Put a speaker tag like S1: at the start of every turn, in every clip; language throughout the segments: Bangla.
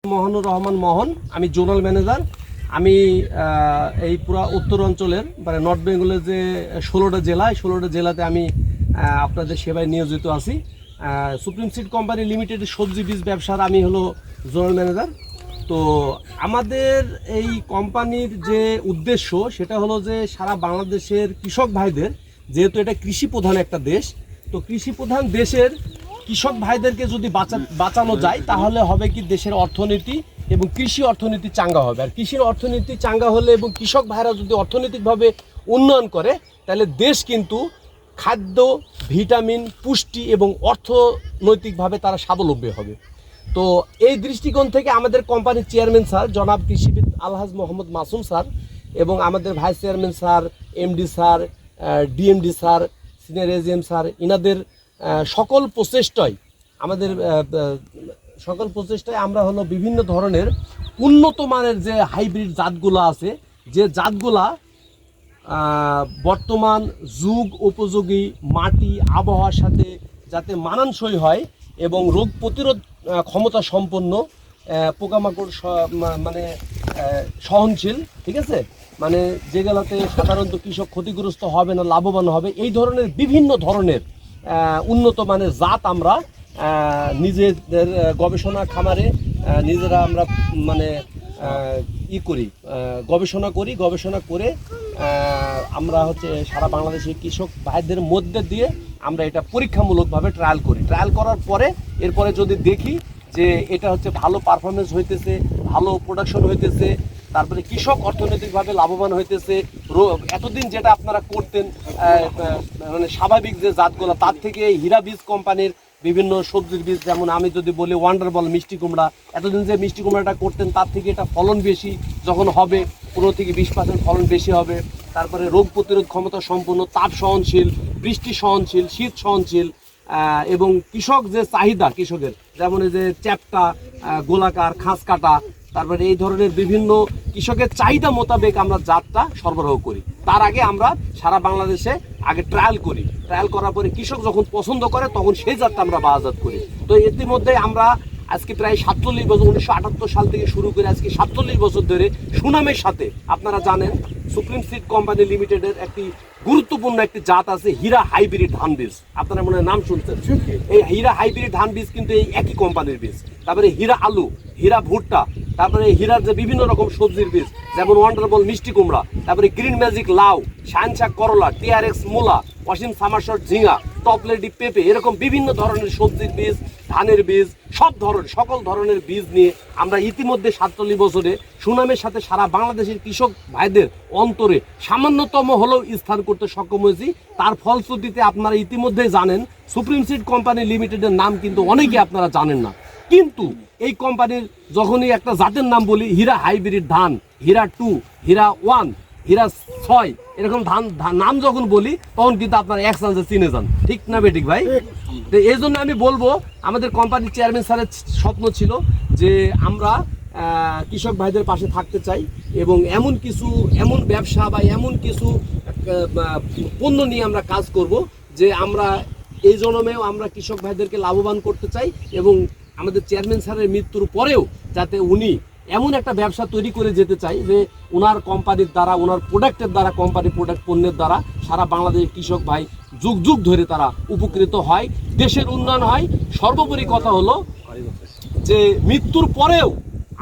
S1: মহানুর রহমান মোহন, আমি জোনাল ম্যানেজার। আমি এই পুরা উত্তর অঞ্চলের মানে নর্থ বেঙ্গলের যে 16টা জেলাতে আমি আপনাদের সেবায় নিয়োজিত আছি। সুপ্রিম সিড কোম্পানি লিমিটেড সবজি বীজ ব্যবসার আমি হলো জোনাল ম্যানেজার। তো আমাদের এই কোম্পানির যে উদ্দেশ্য সেটা হলো যে সারা বাংলাদেশের কৃষক ভাইদের, যেহেতু এটা কৃষি প্রধান একটা দেশ, তো কৃষি প্রধান দেশের কৃষক ভাইদেরকে যদি বাঁচানো যায় তাহলে হবে কি দেশের অর্থনীতি এবং কৃষি অর্থনীতি চাঙ্গা হবে। আর কৃষির অর্থনীতি চাঙ্গা হলে এবং কৃষক ভাইরা যদি অর্থনৈতিকভাবে উন্নয়ন করে তাহলে দেশ কিন্তু খাদ্য, ভিটামিন, পুষ্টি এবং অর্থনৈতিকভাবে তারা স্বাবলম্বী হবে। তো এই দৃষ্টিকোণ থেকে আমাদের কোম্পানির চেয়ারম্যান স্যার জনাব কৃষিবিদ আলহাজ মোহাম্মদ মাসুম স্যার এবং আমাদের vice chairman sir, MD sir, DMD sir, senior AGM sir, ইনাদের সকল প্রচেষ্টায় আমরা হলো বিভিন্ন ধরনের উন্নত মানের যে হাইব্রিড জাতগুলো আছে, যে জাতগুলা বর্তমান যুগ উপযোগী মাটি আবহাওয়ার সাথে যাতে মানানসই হয় এবং রোগ প্রতিরোধ ক্ষমতা সম্পন্ন, পোকামাকড় মানে সহনশীল, ঠিক আছে, মানে যেগুলোতে সাধারণত কৃষক ক্ষতিগ্রস্ত হবে না, লাভবান হবে, এই ধরনের বিভিন্ন ধরনের উন্নত মানের জাত আমরা নিজেদের গবেষণা খামারে নিজেরা আমরা মানে গবেষণা করে আমরা হচ্ছে সারা বাংলাদেশের কৃষক ভাইদের মধ্যে দিয়ে আমরা এটা পরীক্ষামূলকভাবে ট্রায়াল করার পরে এরপরে যদি দেখি যে এটা হচ্ছে ভালো পারফরমেন্স হইতেছে, ভালো প্রোডাকশন হইতেছে, তারপরে কৃষক অর্থনৈতিকভাবে লাভবান হইতেছে, এতদিন যেটা আপনারা করতেন মানে স্বাভাবিক যে জাতগুলো, তার থেকে হীরা বীজ কোম্পানির বিভিন্ন সবজির বীজ, যেমন আমি যদি বলি ওয়ান্ডারবল মিষ্টি কুমড়া, এতদিন যে মিষ্টি কুমড়াটা করতেন তার থেকে এটা ফলন বেশি যখন হবে, 15 থেকে 20% ফলন বেশি হবে। তারপরে রোগ প্রতিরোধ ক্ষমতা সম্পন্ন, তাপ সহনশীল, বৃষ্টি সহনশীল, শীত সহনশীল, এবং কৃষক যে চাহিদা কৃষকের, যেমন এই যে চ্যাপটা, গোলাকার, খাঁজ কাটা, তারপরে এই ধরনের বিভিন্ন কৃষকের চাহিদা মোতাবেক আমরা জাতটা সরবরাহ করি। তার আগে আমরা সারা বাংলাদেশে আগে ট্রায়াল করার পরে কৃষক যখন পছন্দ করে তখন সেই জাতটা আমরা বাজারজাত করি। তো ইতিমধ্যে আমরা আজকে প্রায় 47 বছর, 1978 সাল থেকে শুরু করে আজকে 47 বছর ধরে সুনামের সাথে, আপনারা জানেন সুপ্রিম সিড কোম্পানি লিমিটেডের একটি গুরুত্বপূর্ণ একটি জাত আছে হীরা হাইব্রিড ধান বীজ, আপনারা মনে হয় নাম শুনছেন। এই হীরা হাইব্রিড ধান বীজ কিন্তু এই একই কোম্পানির বীজ। তারপরে হীরা আলু, হীরা ভুট্টা, তারপরে হীরার যে বিভিন্ন রকম সবজির বীজ, যেমন ওয়ান্ডারবল মিষ্টি কুমড়া, তারপরে গ্রিন ম্যাজিক লাউ, শাইনশাক করলা, টিআরএক্স মূলা, অসীম সামারশট ঝিঙা, টপলেডি পেঁপে, এরকম বিভিন্ন ধরনের সবজির বীজ, ধানের বীজ, সকল ধরনের বীজ নিয়ে আমরা ইতিমধ্যে 47 বছরে সুনামের সাথে সারা বাংলাদেশের কৃষক ভাইদের অন্তরে সামান্যতম হলেও স্থান করতে সক্ষম হয়েছি। তার ফলশ্রুতিতে আপনারা ইতিমধ্যে জানেন সুপ্রিম সিড কোম্পানি লিমিটেডের নাম কিন্তু অনেকে আপনারা জানেন না, কিন্তু এই কোম্পানির যখনই একটা জাতের নাম বলি, হীরা হাইব্রিড ধান, হীরা 2, হীরা 1, হীরা 6, এরকম ধান নাম যখন বলি তখন কিন্তু আপনারা এক চান্সে চিনে যান, ঠিক না বেঠিক ভাই? তো এই জন্য আমি বলবো, আমাদের কোম্পানির চেয়ারম্যান স্যারের স্বপ্ন ছিল যে আমরা কৃষক ভাইদের পাশে থাকতে চাই এবং এমন ব্যবসা বা এমন কিছু পণ্য নিয়ে আমরা কাজ করব যে আমরা এই জন্মেও আমরা কৃষক ভাইদেরকে লাভবান করতে চাই এবং আমাদের চেয়ারম্যান স্যারের মৃত্যুর পরেও যাতে উনি এমন একটা ব্যবসা তৈরি করে যেতে চাই যে ওনার কোম্পানির দ্বারা, ওনার প্রোডাক্টের দ্বারা, পণ্যের দ্বারা সারা বাংলাদেশের কৃষক ভাই যুগ যুগ ধরে তারা উপকৃত হয়, দেশের উন্নয়ন হয়। সর্বোপরি কথা হলো যে মৃত্যুর পরেও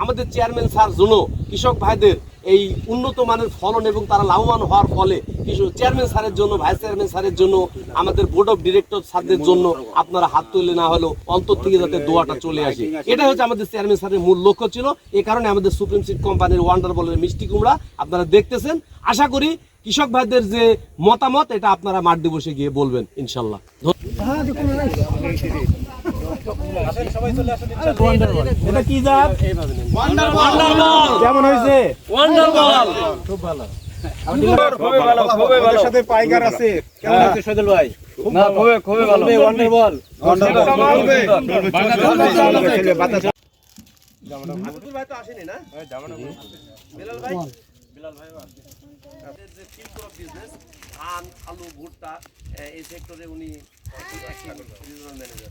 S1: আমাদের চেয়ারম্যান স্যার জন্য কৃষক ভাইদের এই উন্নত মানের ফলন এবং তারা লাভবান হওয়ার ফলে চেয়ারম্যান স্যারের জন্য, ভাইস চেয়ারম্যান স্যারের জন্য, আমাদের বোর্ড অফ ডিরেক্টর স্যারদের জন্য আপনারা হাত তুলে না হলেও অন্তর থেকে যাতে দোয়াটা চলে আসে, এটা হচ্ছে আমাদের চেয়ারম্যান স্যারের মূল লক্ষ্য ছিল। এই কারণে আমাদের সুপ্রিম সিড কোম্পানির ওয়ান্ডারবলের মিষ্টি কুমড়া আপনারা দেখতেছেন। আশা করি কৃষক ভাইদের যে মতামত এটা আপনারা মাঠ দিবসে গিয়ে বলবেন ইনশাল্লাহ। এটা কি জাত? ওয়ান্ডারবল। কেমন হয়েছে? ওয়ান্ডারবল খুব ভালো। আমাদের সাথে পাইকার আছে, কেমন আছে সজল ভাই? না, খুবই ভালো। ওয়ান্ডারবল জামানুল ভাই তো আসেনি না? বিলাল ভাই যে ফিল্ড ক্রপ বিজনেস, ধান, আলু, ভুট্টা, এই সেক্টরে উনি রিজিওনাল ম্যানেজার।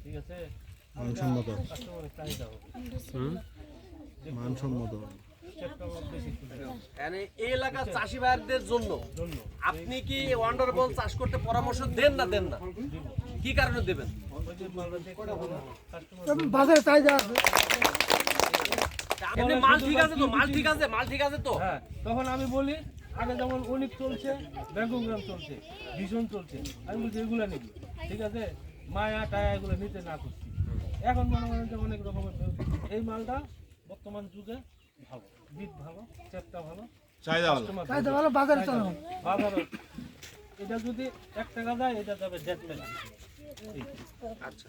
S1: ঠিক আছে।
S2: মানসম্মত
S3: কাস্টমারের চাহিদা হবে।
S2: মানসম্মত
S3: চেকটা বেশি তুলে
S1: মানে এই এলাকার চাষি ভাইদের জন্য
S3: জন্য
S1: আপনি কি ওয়ান্ডারবল চাষ করতে পরামর্শ দেন না কি কারণে দেবেন?
S3: ওই যে মালটা দেখতে হবে কাস্টমার
S4: বাজারে চাহিদা আছে।
S1: এমনি মাল ঠিক আছে তো? মাল ঠিক আছে তো?
S3: হ্যাঁ, তখন আমি বলি আগে যেমন অনেক চলছে, ব্যাঙ্গোগ্রাম চলছে, ভীষণ চলছে, আমি বলছি এগুলো নিবি, ঠিক আছে, মায়া টায়া এগুলো নিতে না করছি। এখন মনে করেন যে অনেক রকমের এই মালটা বর্তমান যুগে ভালো, বীজ ভালো, চেপটা ভালো,
S2: চাহিদা ভালো
S3: customer
S4: চাহিদা ভালো, বাজারে চলে না।
S3: বাজারে এটা যদি 1 টাকা যায়, এটা যাবে 1.5 টাকা।
S1: আচ্ছা